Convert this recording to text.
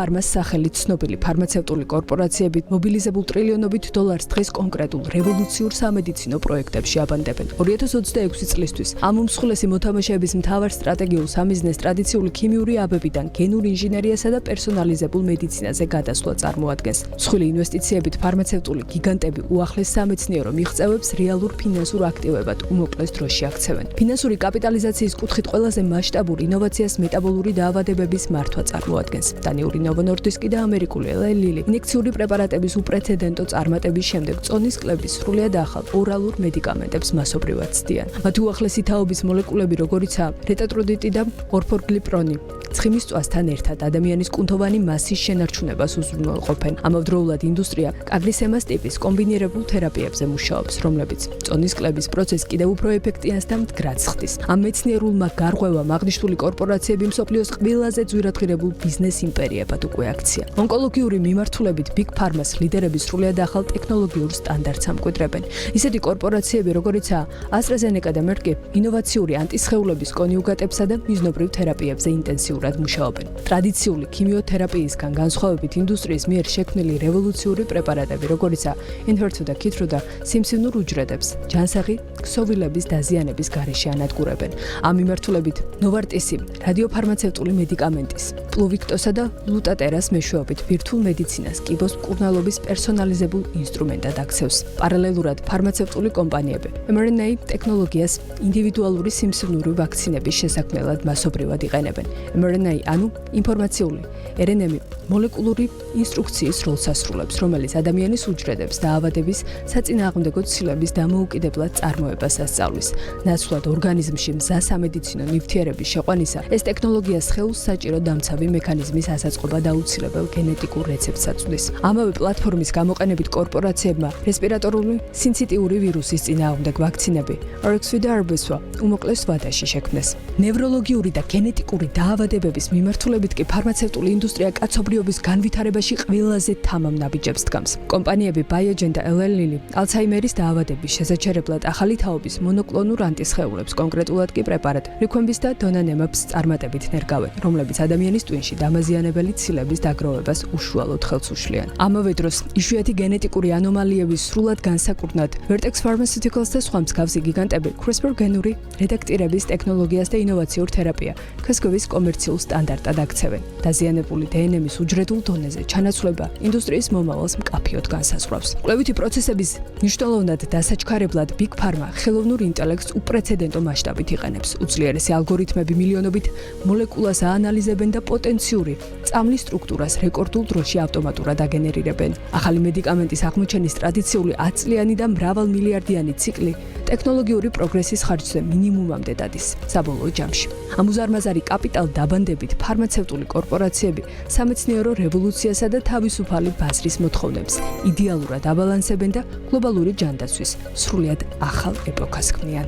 ფარმას სახელით ცნობილი ფარმაცევტული კორპორაციები მობილიზებულ ტრილიონობით დოლარს დღეს კონკრეტულ რევოლუციურ სამედიცინო პროექტებში აბანდებენ. 2026 წლისთვის ამ უმსხვილესი მოთამაშეების მთავარ სტრატეგიულ სამიზნეს ტრადიციული ქიმიური აბებიდან გენურ ინჟინერიასა და პერსონალიზებულ მედიცინაზე გადასვლა წარმოადგენს. მსხვილი ინვესტიციებით ფარმაცევტული გიგანტები უახლეს სამეცნიერო მიღწევებს რეალურ ფინანსურ აქტივებად უმოკლეს დროში აქცევენ. ფინანსური კაპიტალიზაციის კუთხით ყველაზე მასშტაბურ ინოვაციას მეტაბოლური დაავადებების მართვა წარმოადგენს. დანიური Novo Nordisk და ამერიკული Eli Lilly ინიექციური პრეპარატების უპრეცედენტო წარმატების შემდეგ წონის კლების სრულიად ახალ ორალურ მედიკამენტებს მასობრივად ცდიან. მათ უახლესი თაობის მოლეკულები როგორიცაა რეტატროდიტი და ორფორგლიპრონი ცხიმის წვასთან ერთად ადამიანის კუნთოვანი მასის შენარჩუნებას უზრუნველყოფენ. ამავდროულად ინდუსტრია კაგლისემას ტიპის კომბინირებულ თერაპიებზე მუშაობს, რომლებიც წონის კლების პროცესს კიდევ უფრო ეფექტიანს და მდგრადს ხდის. ამ მეცნიერულმა გარღვევამ აღნიშნული კორპორაციები მსოფლიოს ყველაზე ძვირადღირებულ ბიზნეს იმპერიებად უკვე აქცია. ონკოლოგიური მიმართულებით Big Pharma-ს ლიდერები სრულიად ახალ ტექნოლოგიურ სტანდარტს ამკვიდრებენ. ისეთი კორპორაციები, როგორიცაა AstraZeneca და Merck, ინოვაციური ანტისხეულების კონიუგატებსა და მიზნობრივ თერაპიებზე ინტენსიურად მუშაობენ. ტრადიციული ქიმიოთერაპიისგან განსხვავებით ინდუსტრიის მიერ შექმნილი რევოლუციური პრეპარატები, როგორიცაა Enhertu და Keytruda, სიმსივნურ უჯრედებს ჯანსაღი ქსოვილების დაზიანების გარეშე ანადგურებენ. ამ მიმართულებით Novartis-ი რადიოფარმაცევტული მედიკამენტის Pluvicto-სა და Lutaterras მეშვეობით ვირტუალ მედიცინას კიბოს მკურნალობის პერსონალიზებულ ინსტრუმენტად აქცევს. პარალელურად ფარმაცევტული კომპანიები mRNA ტექნოლოგიას ინდივიდუალური სიმსივნური ვაქცინების შესაქმნელად მასობრივად იყენებენ. mRNA ანუ ინფორმაციული RNA მოლეკულური ინსტრუქციის როლს ასრულებს, რომელიც ადამიანის უჯრედებს დაავადების საწინააღმდეგო ცილების დამოუკიდებლად წარმოებას ასწავლის. ნაცვლად ორგანიზმში მზა სამედიცინო ნივთიერების შეყვანისა, ეს ტექნოლოგია სხეულს საჭირო დამცავი მექანიზმის ასაწყობა დაუცილებელ გენეტიკურ რეცეპტს აწვდის. ამავე პლატფორმის გამოყენებით კორპორაციებმა რესპირატორული სინციტიური ვირუსის წინააღმდეგ ვაქცინები RXV და RBSV უმოკლეს ვადაში შექმნეს. ნევროლოგიური და გენეტიკური დაავადებების მიმართულებით კი ფარმაცევტული ინდუსტრია კაცობრიობის განვითარებაში ყველაზე თამამ ნაბიჯებს დგამს. კომპანიები Biogen და Eli Lilly ალცჰაიმერის დაავადების შესაჩერებლად ახალი თაობის მონოკლონურ ანტისხეულებს, კონკრეტულად კი პრეპარატ Riquembis და Donanemab-ს წარმატებით ნერგავენ, რომლებიც ადამიანის ტვინში დამაზიანებელი ცილების დაგროვებას უშუალოდ ხელს უშლიან. ამავე დროს იშვიათი გენეტიკური ანომალიების სრულად განსაკურნად Vertex Pharmaceuticals და სხვა მსგავსი გიგანტები CRISPR გენური რედაქტირების ტექნოლოგიას და ინოვაციურ თერაპია KASCOV-ის კომერციულ სტანდარტად აქცევენ. დაზიანებული DNM-ის უჯრედულ დონეზე ჩანაცვლება ინდუსტრიის მომავალს მკაფიოდ განსაზღვრავს. კვლევითი პროცესების მნიშვნელოვნად დასაჩქარებლად Big Pharma ხელოვნურ ინტელექტს უპრეცედენტო მასშტაბით იყენებს. უძლიერესი ალგორითმები მილიონობით მოლეკულას აანალიზებენ და პოტენციური წამლის სტრუქტურას რეკორდულ დროში ავტომატურად აგენერირებენ. ახალი მედიკამენტის აღმოჩენის ტრადიციული 10 წლიანი და მრავალმილიარდიანი ციკლი ტექნოლოგიური პროგრესის ხარჯზე მინიმუმამდე დადის საბოლოო ჯამში. ამ უზარმაზარი კაპიტალ დაბანდებით ფარმაცევტული კორპორაციები სამეცნიერო რევოლუციასა და თავისუფალი ბაზრის მოთხოვნებს იდეალურად აბალანსებენ და გლობალური ჯანდაცვის სრულიად ახალ ეპოქას ქმნიან.